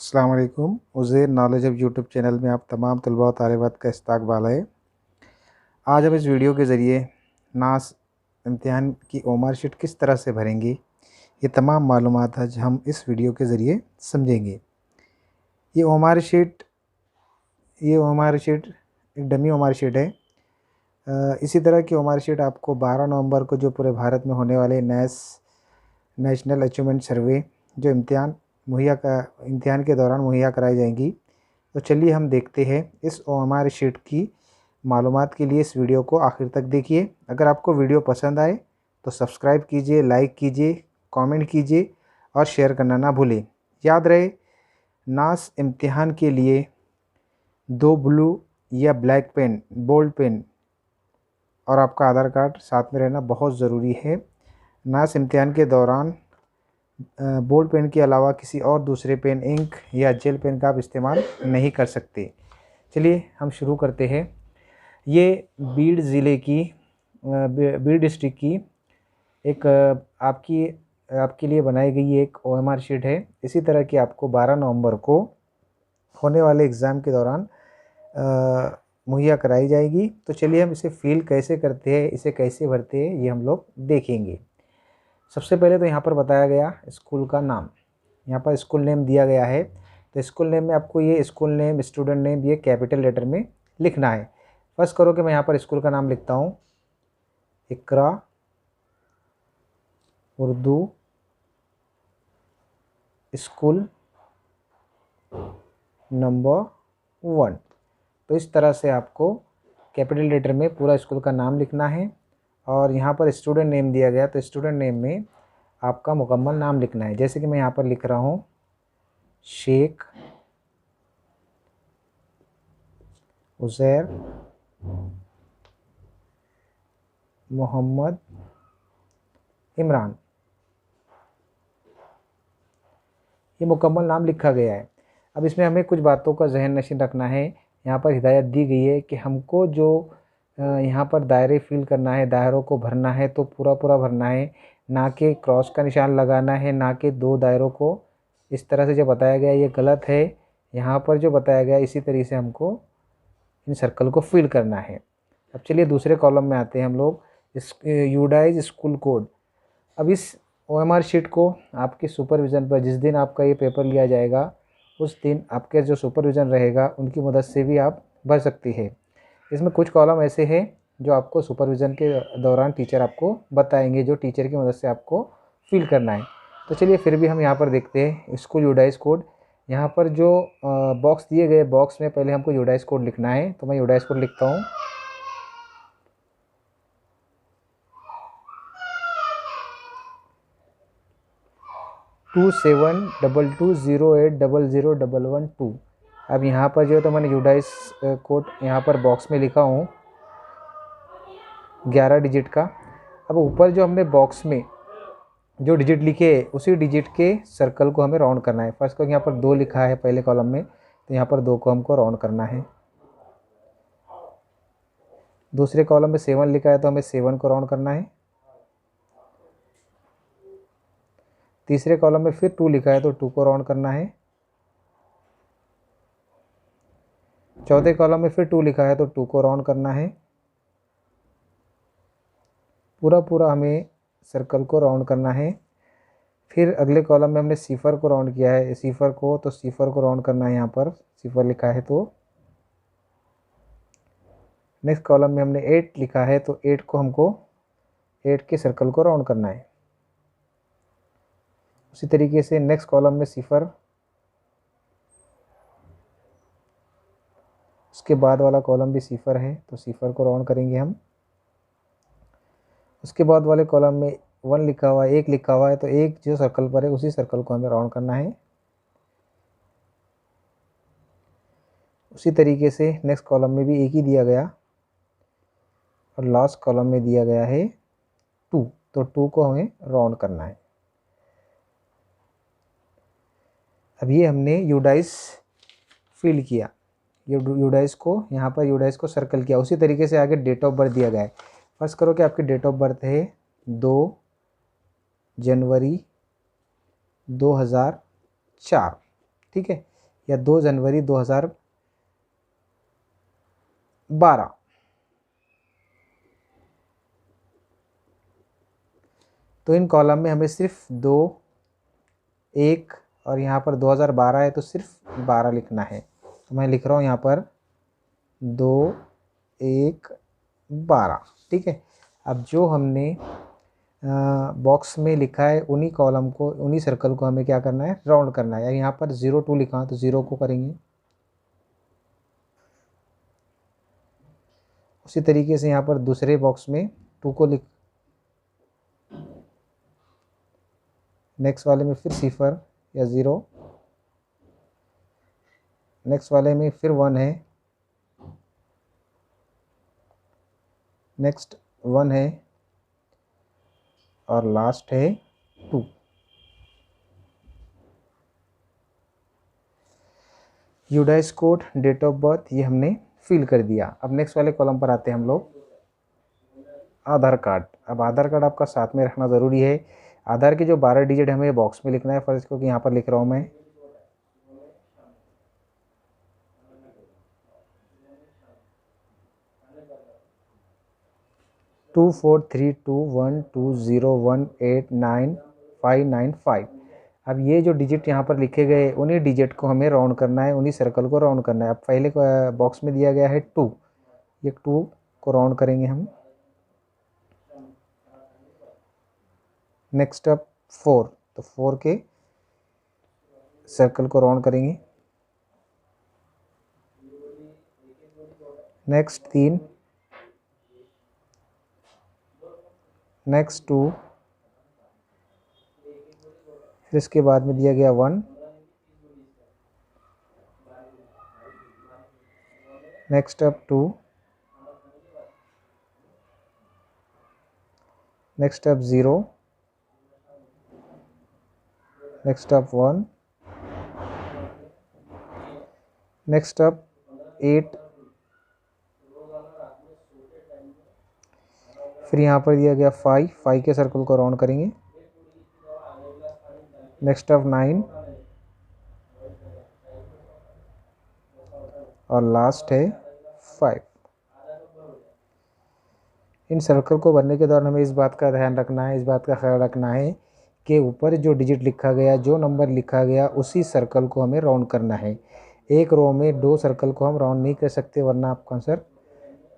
अस्सलाम वालेकुम। Uzair knowledge of YouTube channel में आप तमाम तलबा व तालिबात का इस्तकबाल है। आज हम इस वीडियो के ज़रिए नास इम्तिहान की ओमार शीट किस तरह से भरेंगे, ये तमाम मालूमात आज हम इस वीडियो के ज़रिए समझेंगे। ये ओमार शीट एक डमी ओमार शीट है। इसी तरह की ओमार शीट आपको 12 नवंबर को जो पूरे भारत में होने वाले नेशनल अचीवमेंट सर्वे जो इम्तिहान के दौरान मुहैया कराई जाएंगी। तो चलिए हम देखते हैं इस ओएमआर शीट की मालूमात के लिए इस वीडियो को आखिर तक देखिए। अगर आपको वीडियो पसंद आए तो सब्सक्राइब कीजिए, लाइक कीजिए, कमेंट कीजिए और शेयर करना ना भूलें। याद रहे, नास इम्तिहान के लिए 2 ब्लू या ब्लैक पेन, बोल्ड पेन और आपका आधार कार्ड साथ में रहना बहुत ज़रूरी है। नास इम्तिहान के दौरान बोल्ड पेन के अलावा किसी और दूसरे पेन, इंक या जेल पेन का आप इस्तेमाल नहीं कर सकते। चलिए हम शुरू करते हैं। ये बीड ज़िले की बीड डिस्ट्रिक्ट की एक आपके लिए बनाई गई एक ओएमआर शीट है। इसी तरह की आपको 12 नवंबर को होने वाले एग्ज़ाम के दौरान मुहैया कराई जाएगी। तो चलिए हम इसे फिल कैसे करते हैं, इसे कैसे भरते हैं, ये हम लोग देखेंगे। सबसे पहले तो यहाँ पर बताया गया स्कूल का नाम, यहाँ पर स्कूल नेम दिया गया है। तो स्कूल नेम में आपको ये स्कूल नेम, स्टूडेंट नेम ये कैपिटल लेटर में लिखना है। फर्स्ट करो कि मैं यहाँ पर स्कूल का नाम लिखता हूँ, इकरा उर्दू स्कूल नंबर 1। तो इस तरह से आपको कैपिटल लेटर में पूरा स्कूल का नाम लिखना है। और यहाँ पर स्टूडेंट नेम दिया गया, तो स्टूडेंट नेम में आपका मुकम्मल नाम लिखना है। जैसे कि मैं यहाँ पर लिख रहा हूँ, शेख उज़ैर मोहम्मद इमरान, ये मुकम्मल नाम लिखा गया है। अब इसमें हमें कुछ बातों का जहन नशीन रखना है। यहाँ पर हिदायत दी गई है कि हमको जो यहाँ पर दायरे फिल करना है, दायरों को भरना है तो पूरा पूरा भरना है, ना कि क्रॉस का निशान लगाना है, ना कि 2 दायरों को इस तरह से जो बताया गया ये गलत है। यहाँ पर जो बताया गया इसी तरीके से हमको इन सर्कल को फिल करना है। अब चलिए दूसरे कॉलम में आते हैं हम लोग, यूडाइज स्कूल कोड। अब इस ओएमआर शीट को आपके सुपरविज़न पर, जिस दिन आपका ये पेपर लिया जाएगा उस दिन आपके जो सुपरविज़न रहेगा उनकी मदद से भी आप भर सकती है। इसमें कुछ कॉलम ऐसे हैं जो आपको सुपरविज़न के दौरान टीचर आपको बताएंगे, जो टीचर की मदद से आपको फिल करना है। तो चलिए फिर भी हम यहाँ पर देखते हैं स्कूल यूडाइज कोड। यहाँ पर जो बॉक्स दिए गए, बॉक्स में पहले हमको यूडाइज कोड लिखना है। तो मैं यूडाइज कोड लिखता हूँ, टू 72208001112। अब यहाँ पर जो है तो मैंने यूडाइज कोड यहाँ पर बॉक्स में लिखा हूँ 11 डिजिट का। अब ऊपर जो हमने बॉक्स में जो डिजिट लिखे उसी डिजिट के सर्कल को हमें राउंड करना है। फर्स्ट को यहाँ पर 2 लिखा है पहले कॉलम में, तो यहाँ पर 2 को हमको राउंड करना है। दूसरे कॉलम में 7 लिखा है तो हमें 7 को राउंड करना है। तीसरे कॉलम में फिर 2 लिखा है तो 2 को राउंड करना है। चौथे कॉलम में फिर 2 लिखा है तो 2 को राउंड करना है। पूरा हमें सर्कल को राउंड करना है। फिर अगले कॉलम में हमने सिफर को राउंड किया है, सिफर को राउंड करना है। यहाँ पर सिफर लिखा है तो नेक्स्ट कॉलम में हमने 8 लिखा है तो 8 को हमको 8 के सर्कल को राउंड करना है। उसी तरीके से नेक्स्ट कॉलम में सिफर, उसके बाद वाला कॉलम भी सिफर है तो सिफर को राउंड करेंगे हम। उसके बाद वाले कॉलम में 1 लिखा हुआ है, 1 लिखा हुआ है तो 1 जो सर्कल पर है उसी सर्कल को हमें राउंड करना है। उसी तरीके से नेक्स्ट कॉलम में भी 1 ही दिया गया और लास्ट कॉलम में दिया गया है 2, तो 2 को हमें राउंड करना है। अब ये हमने यूडाइज फिल किया, यूडाइज को यहाँ पर यूडाइज को सर्कल किया। उसी तरीके से आगे डेट ऑफ बर्थ दिया गया है। फर्स्ट करो कि आपकी डेट ऑफ बर्थ है 2 जनवरी 2004, ठीक है। या 2 जनवरी 2012। तो इन कॉलम में हमें सिर्फ 2, 1 और यहाँ पर 2012 है तो सिर्फ 12 लिखना है। तो मैं लिख रहा हूँ यहाँ पर 2, 1, 12। ठीक है। अब जो हमने बॉक्स में लिखा है उन्हीं कॉलम को, उन्हीं सर्कल को हमें क्या करना है, राउंड करना है। यहाँ पर 02 लिखा तो 0 को करेंगे। उसी तरीके से यहाँ पर दूसरे बॉक्स में 2 को लिख, नेक्स्ट वाले में फिर 0 या 0, नेक्स्ट वाले में फिर 1 है, नेक्स्ट 1 है और लास्ट है 2। UDISE code, date of birth ये हमने फिल कर दिया। अब नेक्स्ट वाले कॉलम पर आते हैं हम लोग, आधार कार्ड। अब आधार कार्ड आपका साथ में रखना ज़रूरी है। आधार के जो 12 डिजिट हमें बॉक्स में लिखना है फर्स्ट, क्योंकि यहाँ पर लिख रहा हूँ मैं 24321201895595। अब ये जो डिजिट यहाँ पर लिखे गए उन्हीं डिजिट को हमें राउंड करना है, उन्हीं सर्कल को राउंड करना है। अब पहले बॉक्स में दिया गया है 2, ये 2 को राउंड करेंगे हम। नेक्स्ट अब 4, तो 4 के सर्कल को राउंड करेंगे। नेक्स्ट 3, नेक्स्ट 2, फिर इसके बाद में दिया गया 1, नेक्स्ट अब 2, नेक्स्ट अब 0, नेक्स्ट अब 1, नेक्स्ट अब 8, फिर यहाँ पर दिया गया 5 के सर्कल को राउंड करेंगे। नेक्स्ट अब 9 और लास्ट है 5। इन सर्कल को भरने के दौरान हमें इस बात का ध्यान रखना है, इस बात का ख्याल रखना है कि ऊपर जो डिजिट लिखा गया, जो नंबर लिखा गया, उसी सर्कल को हमें राउंड करना है। एक रो में 2 सर्कल को हम राउंड नहीं कर सकते, वरना आपका आंसर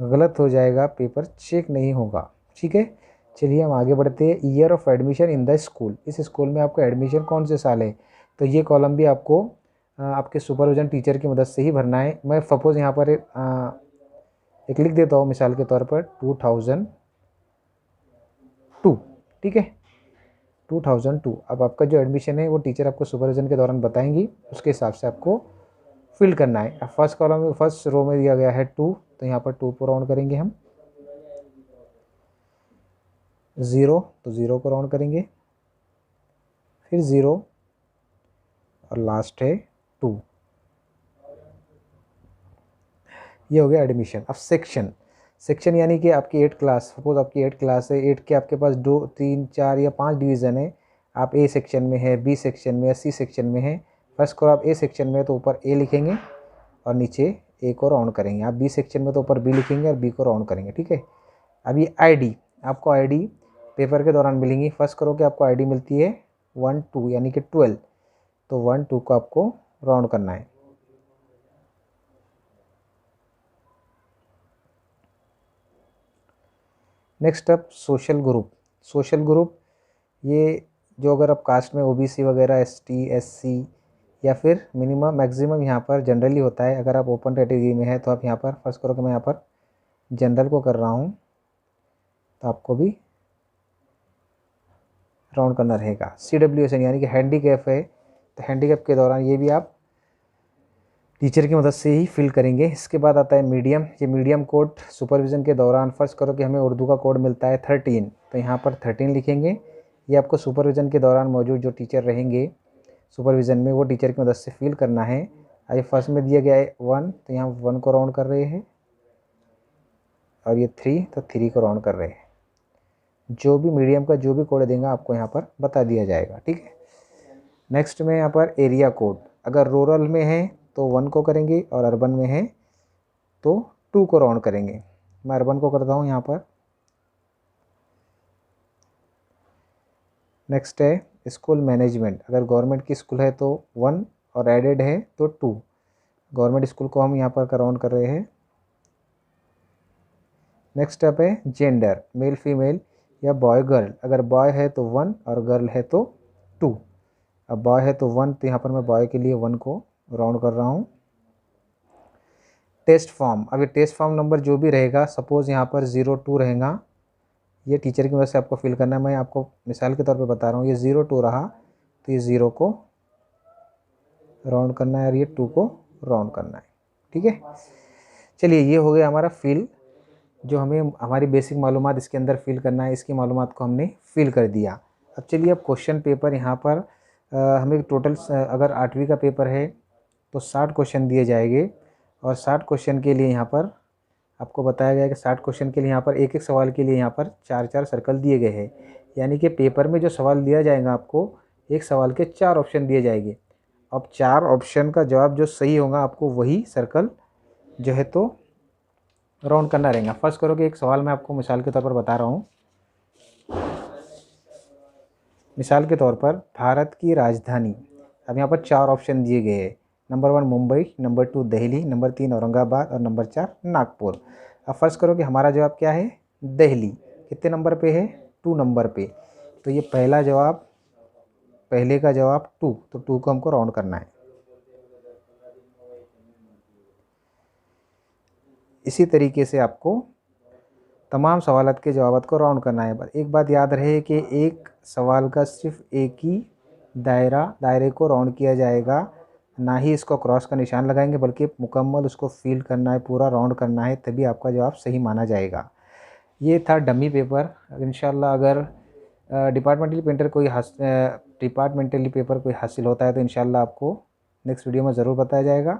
गलत हो जाएगा, पेपर चेक नहीं होगा। ठीक है, चलिए हम आगे बढ़ते हैं। Year of admission in the school, इस स्कूल में आपका एडमिशन कौन से साल है। तो ये कॉलम भी आपको आपके सुपरविजन टीचर की मदद से ही भरना है। मैं सपोज यहाँ पर एक लिख देता हूँ मिसाल के तौर पर 2002। ठीक है, 2002। अब आपका जो एडमिशन है वो टीचर आपको सुपरविजन के दौरान बताएंगी, उसके हिसाब से आपको फिल करना है। अब फर्स्ट कॉलम में, फर्स्ट रो में दिया गया है 2, तो यहाँ पर 2 को राउंड करेंगे हम। 0, तो 0 को राउंड करेंगे, फिर 0 और लास्ट है 2। ये हो गया एडमिशन। अब सेक्शन, सेक्शन यानी कि आपकी 8 क्लास, सपोज आपकी 8 क्लास है, 8 के आपके पास 2, 3, 4 या 5 डिवीज़न है। आप ए सेक्शन में है, बी सेक्शन में है, सी सेक्शन में है। फर्स्ट को आप ए सेक्शन में है तो ऊपर ए लिखेंगे और नीचे ए को राउंड करेंगे। आप बी सेक्शन में तो ऊपर बी लिखेंगे और बी को राउंड करेंगे। ठीक है। अब ये आईडी, आपको आईडी पेपर के दौरान मिलेंगी। फर्स्ट करो कि आपको आईडी मिलती है 1, 2 यानी कि 12, तो 1, 2 को आपको राउंड करना है। Next up social group. Social group ये जो अगर आप कास्ट में ओबीसी वगैरह, एसटी, एससी या फिर मिनिमम मैक्सिमम यहाँ पर जनरली होता है। अगर आप ओपन कैटेगरी में है तो आप यहाँ पर फर्स्ट करो कि मैं यहाँ पर जनरल को कर रहा हूँ, तो आपको भी राउंड करना रहेगा। CWSN यानी कि हैंडीकैप है, तो हैंडीकैप के दौरान ये भी आप टीचर की मदद से ही फिल करेंगे। इसके बाद आता है मीडियम। ये मीडियम कोड सुपरविज़न के दौरान फर्स्ट करो कि हमें उर्दू का कोड मिलता है 13, तो यहाँ पर 13 लिखेंगे। ये आपको सुपरविज़न के दौरान मौजूद जो टीचर रहेंगे सुपरविज़न में, वो टीचर की मदद से फिल करना है। अभी फर्स्ट में दिया गया है 1, तो यहाँ 1 को राउंड कर रहे हैं, और ये 3, तो 3 को राउंड कर रहे हैं। जो भी मीडियम का जो भी कोड देगा आपको यहाँ पर बता दिया जाएगा। ठीक है। नेक्स्ट में यहाँ पर एरिया कोड। अगर रूरल में है तो 1 को करेंगे और अर्बन में है तो 2 को राउंड करेंगे। मैं अर्बन को करता हूँ यहाँ पर। नेक्स्ट है स्कूल मैनेजमेंट। अगर गवर्नमेंट की स्कूल है तो 1 और एडेड है तो 2। गवर्नमेंट स्कूल को हम यहाँ पर राउंड कर रहे हैं। नेक्स्ट स्टेप है जेंडर, मेल फीमेल या बॉय गर्ल। अगर बॉय है तो 1 और गर्ल है तो 2। अब बॉय है तो 1, तो यहाँ पर मैं बॉय के लिए 1 को राउंड कर रहा हूँ। टेस्ट फॉर्म, अभी टेस्ट फॉर्म नंबर जो भी रहेगा, सपोज़ यहाँ पर 02 रहेगा, ये टीचर की वजह से आपको फिल करना है। मैं आपको मिसाल के तौर पे बता रहा हूँ। ये 02 रहा तो ये 0 को राउंड करना है और ये 2 को राउंड करना है। ठीक है, चलिए ये हो गया हमारा फिल। जो हमें हमारी बेसिक मालूमात इसके अंदर फिल करना है, इसकी मालूमात को हमने फिल कर दिया। अब चलिए अब क्वेश्चन पेपर यहाँ पर हमें टोटल अगर 8वीं का पेपर है तो 60 क्वेश्चन दिए जाएंगे और 60 क्वेश्चन के लिए यहाँ पर आपको बताया गया है कि 60 क्वेश्चन के लिए यहाँ पर एक एक सवाल के लिए यहाँ पर 4-4 सर्कल दिए गए हैं। यानी कि पेपर में जो सवाल दिया जाएगा आपको, एक सवाल के 4 ऑप्शन दिए जाएंगे। अब 4 ऑप्शन का जवाब जो सही होगा आपको वही सर्कल जो है तो राउंड करना रहेगा। फर्स्ट करो कि एक सवाल मैं आपको मिसाल के तौर पर बता रहा हूँ। मिसाल के तौर पर भारत की राजधानी, अब यहाँ पर 4 ऑप्शन दिए गए हैं। Number 1 Mumbai, number 2 Delhi, number 3 Aurangabad और नंबर 4 नागपुर। अब फर्स्ट करो कि हमारा जवाब क्या है, दिल्ली। कितने नंबर पे है, 2 नंबर पे। तो ये पहला जवाब, पहले का जवाब 2, तो 2 को हमको राउंड करना है। इसी तरीके से आपको तमाम सवालात के जवाब को राउंड करना है। एक बात याद रहे कि एक सवाल का सिर्फ एक ही दायरे को राउंड किया जाएगा, ना ही इसको क्रॉस का निशान लगाएंगे, बल्कि मुकम्मल उसको फिल करना है, पूरा राउंड करना है, तभी आपका जवाब सही माना जाएगा। ये था डमी पेपर। इंशाल्लाह अगर डिपार्टमेंटली पेपर कोई हासिल होता है तो इंशाल्लाह आपको नेक्स्ट वीडियो में ज़रूर बताया जाएगा।